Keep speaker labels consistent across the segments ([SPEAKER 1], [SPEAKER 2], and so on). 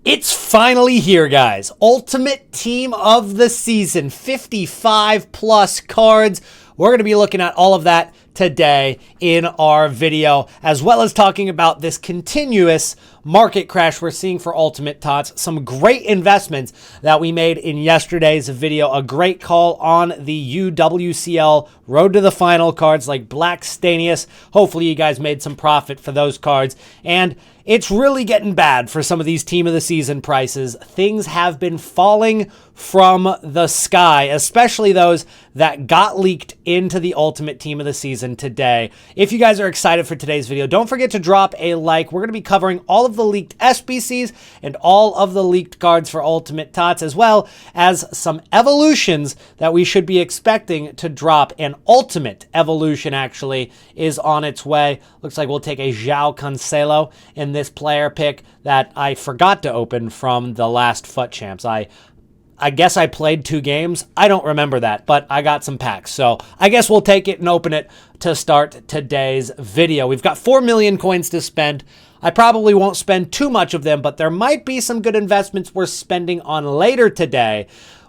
[SPEAKER 1] It's finally here, guys. Ultimate Team of the Season, 55 plus cards. We're going to be looking at all of that today in our video, as well as talking about this continuous market crash we're seeing for Ultimate TOTS. Some great investments that we made in yesterday's video. A great call on the UWCL Road to the Final cards like Black Stanius. Hopefully you guys made some profit for those cards. And it's really getting bad for some of these Team of the Season prices. Things have been falling from the sky, especially those that got leaked into the Ultimate Team of the Season today. If you guys are excited for today's video, don't forget to drop a like. We're going to be covering all of the leaked SBCs and all of the leaked cards for Ultimate TOTS, as well as some evolutions that we should be expecting to drop. An Ultimate evolution actually is on its way. Looks like we'll take a João Cancelo in this player pick that I forgot to open from the last FUT Champs. I guess I played 2 games. I don't remember that, but I got some packs. So I guess we'll take it and open it to start today's video. We've got 4 million coins to spend. I probably won't spend too much of them, but there might be some good investments we're spending on later today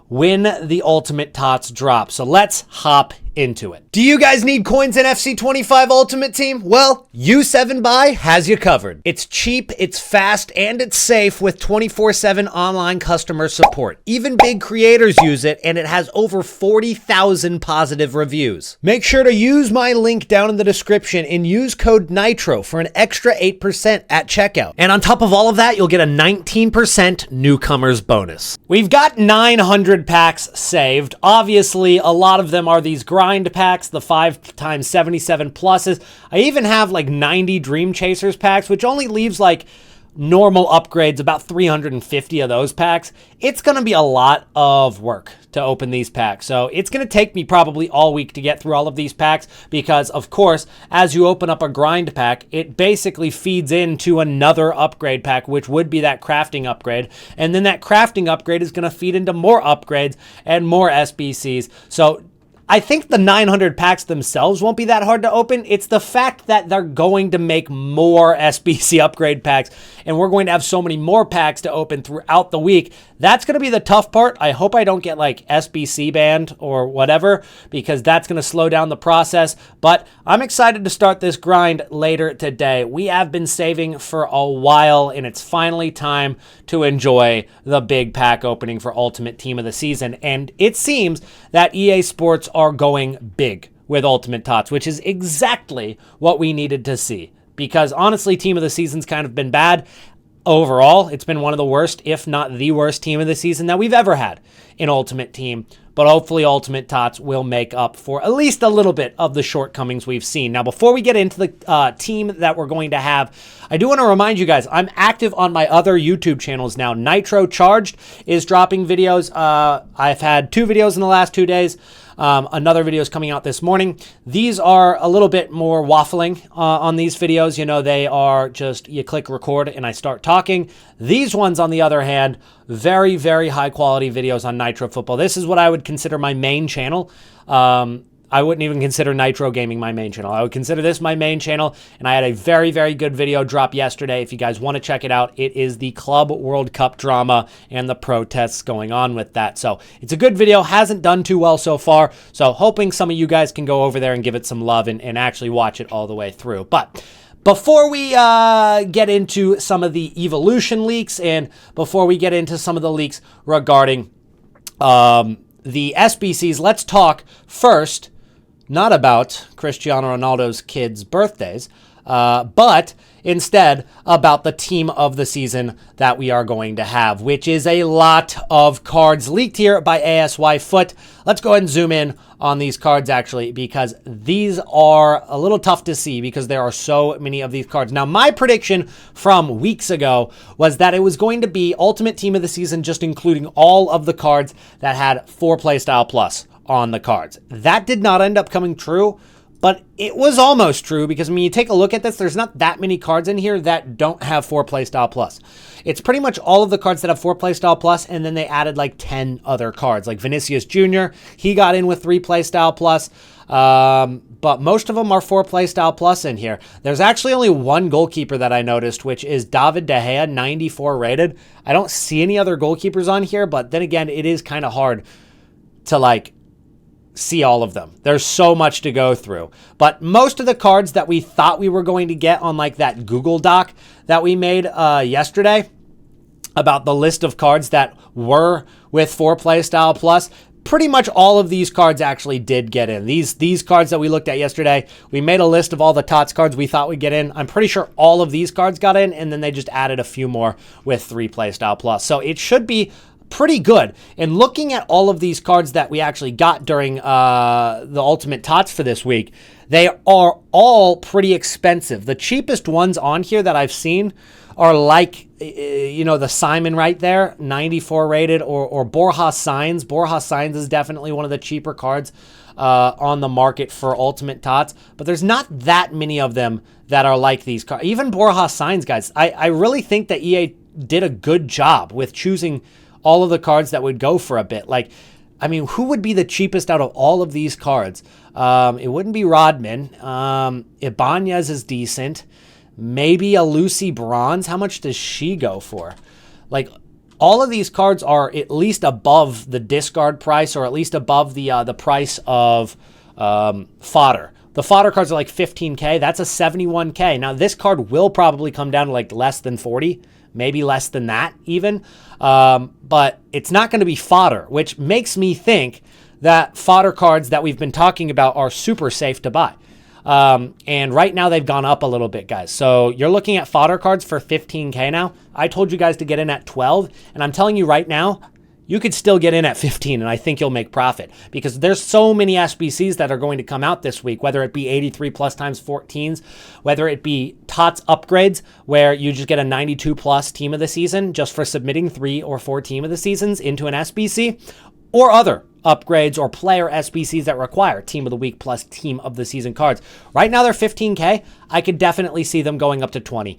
[SPEAKER 1] when the Ultimate TOTS drop. So let's hop into it. Do you guys need coins in FC25 Ultimate Team? Well, U7Buy has you covered. It's cheap, it's fast, and it's safe with 24/7 online customer support. Even big creators use it, and it has over 40,000 positive reviews. Make sure to use my link down in the description and use code NITRO for an extra 8% at checkout. And on top of all of that, you'll get a 19% newcomers bonus. We've got 900 packs saved. Obviously, a lot of them are these grind packs, the 5x77 pluses. I even have like 90 Dream Chasers packs, which only leaves like normal upgrades, about 350 of those packs. It's going to be a lot of work to open these packs. So it's going to take me probably all week to get through all of these packs because, of course, as you open up a grind pack, it basically feeds into another upgrade pack, which would be that crafting upgrade. And then that crafting upgrade is going to feed into more upgrades and more SBCs. So I think the 900 packs themselves won't be that hard to open. It's the fact that they're going to make more SBC upgrade packs, and we're going to have so many more packs to open throughout the week. That's going to be the tough part. I hope I don't get like SBC banned or whatever, because that's going to slow down the process. But I'm excited to start this grind later today. We have been saving for a while, and it's finally time to enjoy the big pack opening for Ultimate Team of the Season. And it seems that EA Sports are going big with Ultimate TOTS, which is exactly what we needed to see. Because honestly, Team of the Season's kind of been bad. Overall, it's been one of the worst, if not the worst Team of the Season that we've ever had in Ultimate Team. But hopefully Ultimate TOTS will make up for at least a little bit of the shortcomings we've seen. Now, before we get into the team that we're going to have, I do want to remind you guys, I'm active on my other YouTube channels now. Nitro Charged is dropping videos. I've had 2 videos in the last 2 days. Another video is coming out this morning. These are a little bit more waffling on these videos. You know, they are just, you click record and I start talking. These ones, on the other hand, very, very high quality videos on Nitro Football. This is what I would consider my main channel. I wouldn't even consider Nitro Gaming my main channel. I would consider this my main channel, and I had a very, very good video drop yesterday. If you guys want to check it out, it is the Club World Cup drama and the protests going on with that. So it's a good video, hasn't done too well so far, so hoping some of you guys can go over there and give it some love and actually watch it all the way through. But before we get into some of the evolution leaks and before we get into some of the leaks regarding the SBCs, let's talk first not about Cristiano Ronaldo's kids' birthdays, but instead about the Team of the Season that we are going to have, which is a lot of cards leaked here by ASY Foot. Let's go ahead and zoom in on these cards, actually, because these are a little tough to see because there are so many of these cards. Now, my prediction from weeks ago was that it was going to be Ultimate Team of the Season, just including all of the cards that had 4 Playstyle Plus on the cards. That did not end up coming true, But it was almost true because when you take a look at this, there's not that many cards in here that don't have 4 Playstyle Plus. It's pretty much all of the cards that have 4 Playstyle Plus, and then they added like 10 other cards. Like Vinicius Jr., he got in with 3 Playstyle Plus, but most of them are 4 Playstyle Plus in here. There's actually only one goalkeeper that I noticed, which is David De Gea, 94 rated. I don't see any other goalkeepers on here, but then again, it is kind of hard to like see all of them. There's so much to go through. But most of the cards that we thought we were going to get on like that Google Doc that we made yesterday about the list of cards that were with 4 Playstyle Plus, pretty much all of these cards actually did get in. These cards that we looked at yesterday, we made a list of all the TOTS cards we thought would get in. I'm pretty sure all of these cards got in, and then they just added a few more with 3 Playstyle Plus. So it should be pretty good. And looking at all of these cards that we actually got during the Ultimate TOTS for this week, they are all pretty expensive. The cheapest ones on here that I've seen are like, the Simon right there, 94 rated, or Borja Signs. Borja Signs is definitely one of the cheaper cards on the market for Ultimate TOTS, but there's not that many of them that are like these cards. Even Borja Signs, guys, I really think that EA did a good job with choosing all of the cards that would go for a bit. Like, I mean, who would be the cheapest out of all of these cards? It wouldn't be Rodman. Ibanez is decent. Maybe a Lucy Bronze. How much does she go for? Like, all of these cards are at least above the discard price, or at least above the price of fodder. The fodder cards are like 15K. That's a 71K. Now, this card will probably come down to like less than 40, maybe less than that even. But it's not going to be fodder, which makes me think that fodder cards that we've been talking about are super safe to buy. And right now they've gone up a little bit, guys. So you're looking at fodder cards for 15K now. I told you guys to get in at 12, and I'm telling you right now, you could still get in at 15, and I think you'll make profit because there's so many SBCs that are going to come out this week, whether it be 83 plus times 14s, whether it be TOTS upgrades, where you just get a 92 plus team of the season just for submitting 3 or 4 team of the seasons into an SBC, or other upgrades or player SBCs that require team of the week plus team of the season cards. Right now they're 15K. I could definitely see them going up to 20.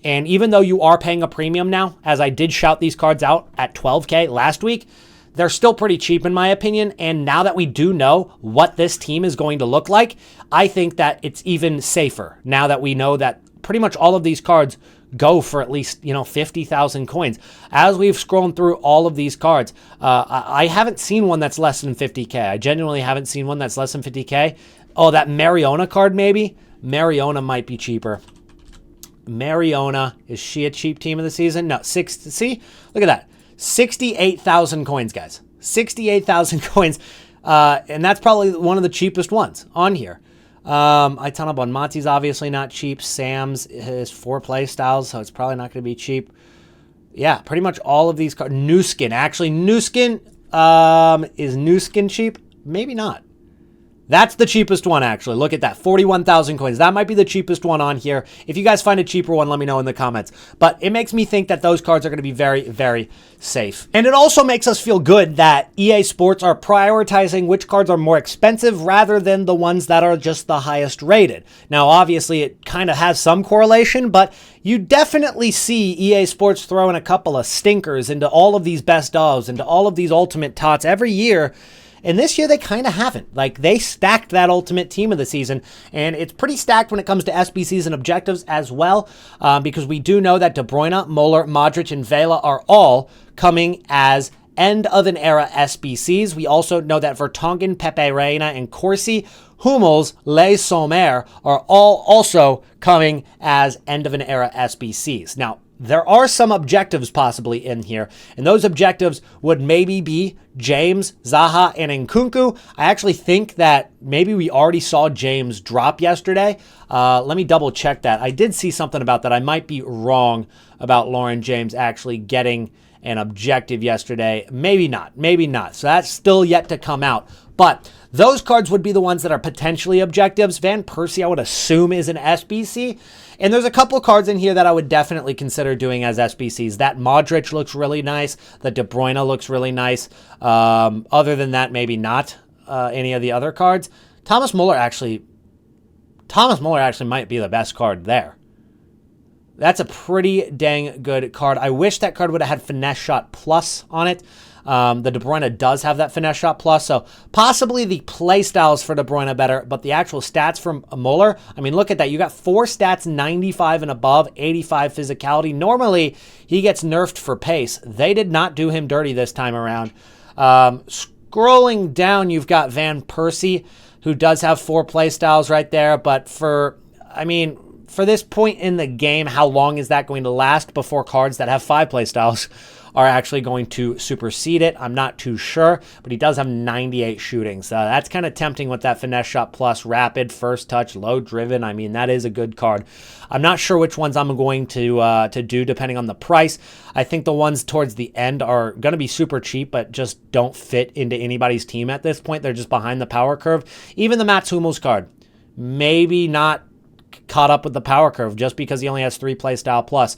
[SPEAKER 1] And even though you are paying a premium now, as I did shout these cards out at 12K last week, they're still pretty cheap in my opinion. And now that we do know what this team is going to look like, I think that it's even safer now that we know that pretty much all of these cards go for at least, 50,000 coins. As we've scrolled through all of these cards, I haven't seen one that's less than 50K. I genuinely haven't seen one that's less than 50K. Oh, that Mariona card maybe? Mariona might be cheaper. Mariona, is she a cheap team of the season? No, see? Look at that. 68,000 coins, guys. 68,000 coins. And that's probably one of the cheapest ones on here. Aitana Bonmati's obviously not cheap. Sam's is 4 play styles, so it's probably not going to be cheap. Yeah, pretty much all of these cards. New Skin. Actually, New Skin, is New Skin cheap? Maybe not. That's the cheapest one, actually. Look at that, 41,000 coins. That might be the cheapest one on here. If you guys find a cheaper one, let me know in the comments. But it makes me think that those cards are going to be very, very safe. And it also makes us feel good that EA Sports are prioritizing which cards are more expensive rather than the ones that are just the highest rated. Now, obviously, it kind of has some correlation, but you definitely see EA Sports throwing a couple of stinkers into all of these best ofs, into all of these Ultimate TOTS every year. And this year, they kind of haven't. Like, they stacked that Ultimate team of the season, and it's pretty stacked when it comes to SBCs and objectives as well, because we do know that De Bruyne, Muller, Modric, and Vela are all coming as end-of-an-era SBCs. We also know that Vertonghen, Pepe Reina, and Corsi, Hummels, Le Sommer are all also coming as end-of-an-era SBCs. Now, there are some objectives possibly in here, and those objectives would maybe be James, Zaha, and Nkunku. I actually think that maybe we already saw James drop yesterday. Let me double check that. I did see something about that. I might be wrong about Lauren James actually getting an objective yesterday. Maybe not. Maybe not. So that's still yet to come out. But those cards would be the ones that are potentially objectives. Van Persie, I would assume, is an SBC. And there's a couple cards in here that I would definitely consider doing as SBCs. That Modric looks really nice. The De Bruyne looks really nice. Other than that, maybe not any of the other cards. Thomas Muller actually might be the best card there. That's a pretty dang good card. I wish that card would have had Finesse Shot Plus on it. The De Bruyne does have that Finesse Shot Plus, so possibly the play styles for De Bruyne better, but the actual stats from Muller, I mean, look at that. You got 4 stats, 95 and above, 85 physicality. Normally, he gets nerfed for pace. They did not do him dirty this time around. Scrolling down, you've got Van Persie, who does have 4 play styles right there, but for this point in the game, how long is that going to last before cards that have 5 play styles are actually going to supersede it? I'm not too sure, but he does have 98 shooting. So that's kind of tempting with that Finesse Shot Plus, rapid, first touch, low driven. I mean, that is a good card. I'm not sure which ones I'm going to do depending on the price. I think the ones towards the end are going to be super cheap, but just don't fit into anybody's team at this point. They're just behind the power curve. Even the Mats Hummels card, maybe not caught up with the power curve just because he only has 3 playstyle plus.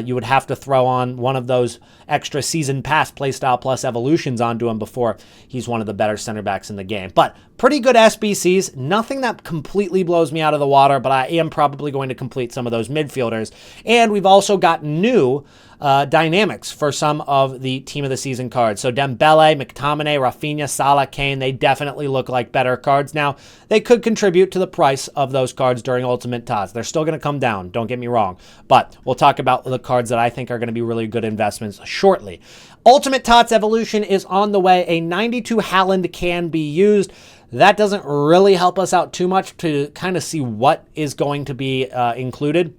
[SPEAKER 1] You would have to throw on one of those extra season pass playstyle plus evolutions onto him before he's one of the better center backs in the game. But pretty good SBCs, nothing that completely blows me out of the water, but I am probably going to complete some of those midfielders. And we've also got new dynamics for some of the team of the season cards. So Dembele, McTominay, Rafinha, Salah, Kane, they definitely look like better cards now. They could contribute to the price of those cards during Ultimate TOTS. They're still going to come down, don't get me wrong, but we'll talk about the cards that I think are going to be really good investments shortly. Ultimate TOTS Evolution is on the way. A 92 Haaland can be used. That doesn't really help us out too much to kind of see what is going to be included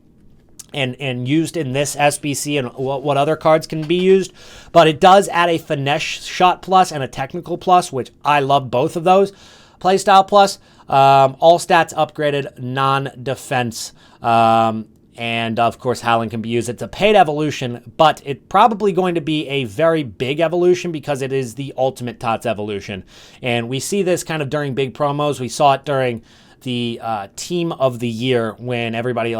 [SPEAKER 1] and used in this SBC and what other cards can be used. But it does add a Finesse Shot Plus and a Technical Plus, which I love both of those. Playstyle Plus, all stats upgraded, non-defense. And of course, Haaland can be used. It's a paid evolution, but it's probably going to be a very big evolution because it is the Ultimate TOTS evolution. And we see this kind of during big promos. We saw it during the Team of the Year when everybody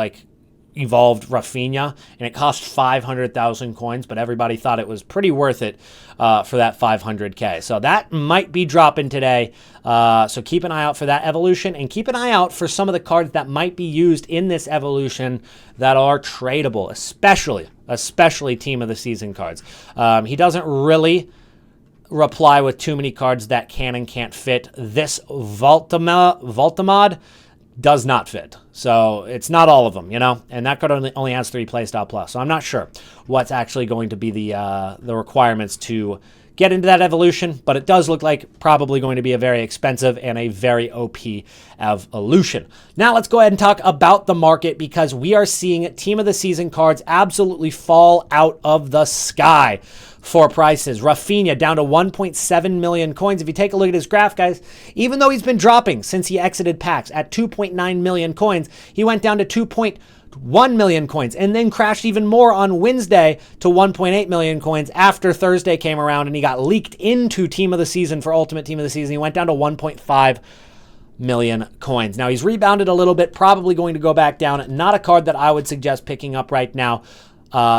[SPEAKER 1] evolved Rafinha, and it cost 500,000 coins, but everybody thought it was pretty worth it for that 500K. So that might be dropping today. So keep an eye out for that evolution, and keep an eye out for some of the cards that might be used in this evolution that are tradable, especially team of the season cards. He doesn't really reply with too many cards that can and can't fit. This Voltamod does not fit. So it's not all of them, and that card only has 3 playstyle plus. So I'm not sure what's actually going to be the requirements to get into that evolution, but it does look like probably going to be a very expensive and a very OP evolution. Now let's go ahead and talk about the market, because we are seeing team of the season cards absolutely fall out of the sky for prices. Rafinha down to 1.7 million coins. If you take a look at his graph, guys, even though he's been dropping since he exited packs at 2.9 million coins, he went down to 2.1 million coins and then crashed even more on Wednesday to 1.8 million coins after Thursday came around and he got leaked into team of the season for Ultimate Team of the Season. He went down to 1.5 million coins. Now he's rebounded a little bit, probably going to go back down. Not a card that I would suggest picking up right now,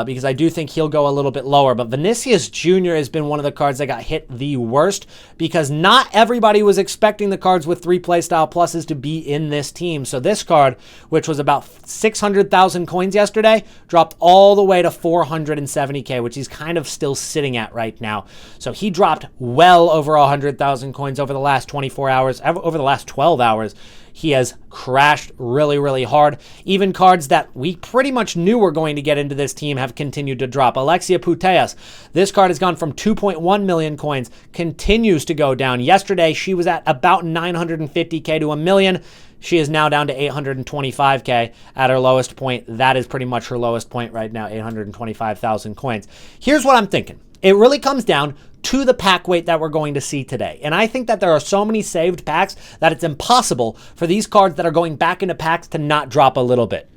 [SPEAKER 1] because I do think he'll go a little bit lower. But Vinicius Jr. has been one of the cards that got hit the worst, because not everybody was expecting the cards with 3 playstyle pluses to be in this team. So this card, which was about 600,000 coins yesterday, dropped all the way to 470K, which he's kind of still sitting at right now. So he dropped well over 100,000 coins over the last 24 hours, over the last 12 hours. He has crashed really, really hard. Even cards that we pretty much knew were going to get into this team have continued to drop. Alexia Putellas, this card has gone from 2.1 million coins, continues to go down. Yesterday, she was at about 950K to a million. She is now down to 825K at her lowest point. That is pretty much her lowest point right now, 825,000 coins. Here's what I'm thinking. It really comes down to the pack weight that we're going to see today. And I think that there are so many saved packs that it's impossible for these cards that are going back into packs to not drop a little bit.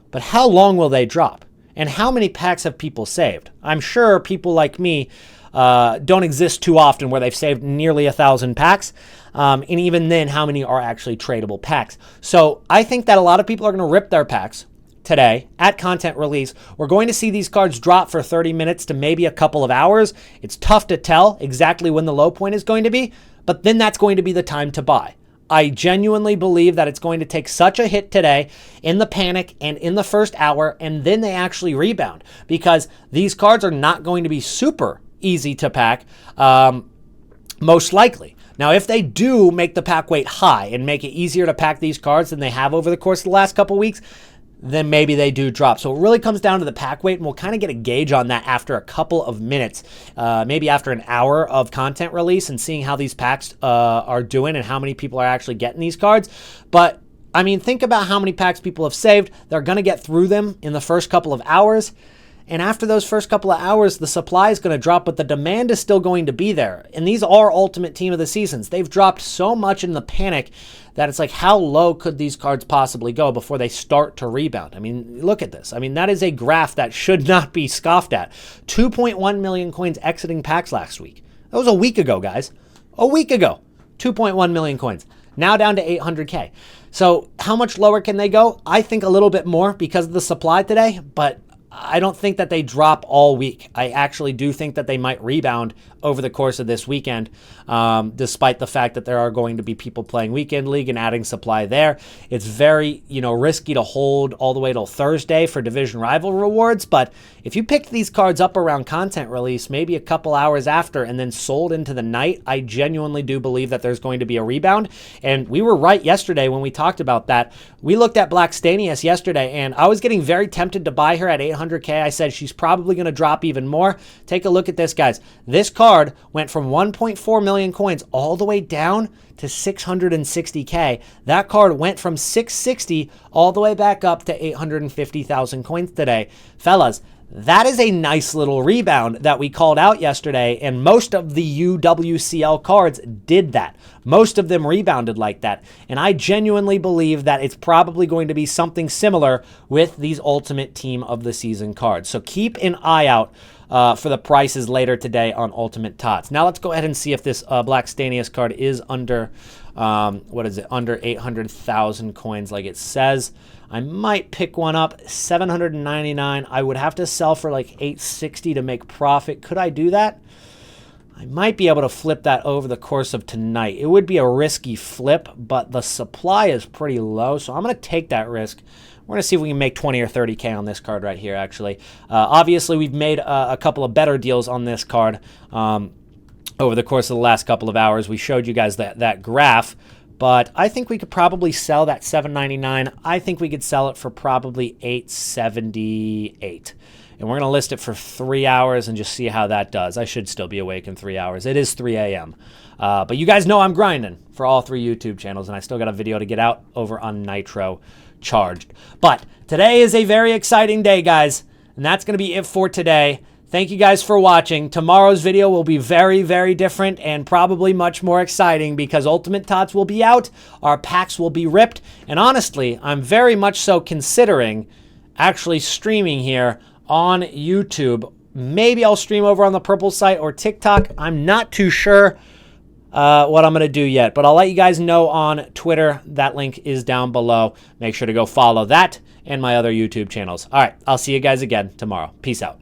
[SPEAKER 1] But how long will they drop? And how many packs have people saved? I'm sure people like me don't exist too often where they've saved nearly 1,000 packs. And even then, how many are actually tradable packs? So I think that a lot of people are going to rip their packs today at content release. We're going to see these cards drop for 30 minutes to maybe a couple of hours. It's tough to tell exactly when the low point is going to be, but then that's going to be the time to buy. I genuinely believe that it's going to take such a hit today in the panic and in the first hour, and then they actually rebound, because these cards are not going to be super easy to pack, most likely. Now, if they do make the pack weight high and make it easier to pack these cards than they have over the course of the last couple weeks, then maybe they do drop. So it really comes down to the pack weight, and we'll kind of get a gauge on that after a couple of minutes, maybe after an hour of content release, and seeing how these packs are doing and how many people are actually getting these cards. But I mean, think about how many packs people have saved. They're going to get through them in the first couple of hours. And after those first couple of hours, the supply is going to drop, but the demand is still going to be there. And these are Ultimate Team of the Seasons. They've dropped so much in the panic that it's like, how low could these cards possibly go before they start to rebound? I mean, look at this. I mean, that is a graph that should not be scoffed at. 2.1 million coins exiting packs last week. That was a week ago, guys. A week ago. 2.1 million coins. Now down to 800K. So how much lower can they go? I think a little bit more because of the supply today, but I don't think that they drop all week. I actually do think that they might rebound over the course of this weekend, despite the fact that there are going to be people playing Weekend League and adding supply there. It's very, risky to hold all the way till Thursday for division rival rewards, but if you pick these cards up around content release, maybe a couple hours after, and then sold into the night, I genuinely do believe that there's going to be a rebound. And we were right yesterday when we talked about that. We looked at Black Stanius yesterday, and I was getting very tempted to buy her at 800K. I said she's probably going to drop even more. Take a look at this, guys. This card went from 1.4 million coins all the way down to 660K. That card went from 660 all the way back up to 850,000 coins today. Fellas, that is a nice little rebound that we called out yesterday, and most of the UWCL cards did that. Most of them rebounded like that, and I genuinely believe that it's probably going to be something similar with these Ultimate Team of the Season cards. So keep an eye out for the prices later today on Ultimate TOTS. Now let's go ahead and see if this Black Stanius card is under, under 800,000 coins like it says. I might pick one up, 799. I would have to sell for like 860 to make profit. Could I do that? I might be able to flip that over the course of tonight. It would be a risky flip, but the supply is pretty low, so I'm going to take that risk. We're going to see if we can make 20 or 30K on this card right here, actually. Obviously, we've made a couple of better deals on this card over the course of the last couple of hours. We showed you guys that graph, but I think we could probably sell that 799. I think we could sell it for probably 878. And we're going to list it for 3 hours and just see how that does. I should still be awake in 3 hours. It is 3 a.m. But you guys know I'm grinding for all 3 YouTube channels, and I still got a video to get out over on Nitro Charged. But today is a very exciting day, guys, and that's going to be it for today. Thank you guys for watching. Tomorrow's video will be very, very different and probably much more exciting because Ultimate TOTS will be out, our packs will be ripped, and honestly, I'm very much so considering actually streaming here on YouTube. Maybe I'll stream over on the Purple site or TikTok. I'm not too sure what I'm going to do yet, but I'll let you guys know on Twitter. That link is down below. Make sure to go follow that and my other YouTube channels. All right, I'll see you guys again tomorrow. Peace out.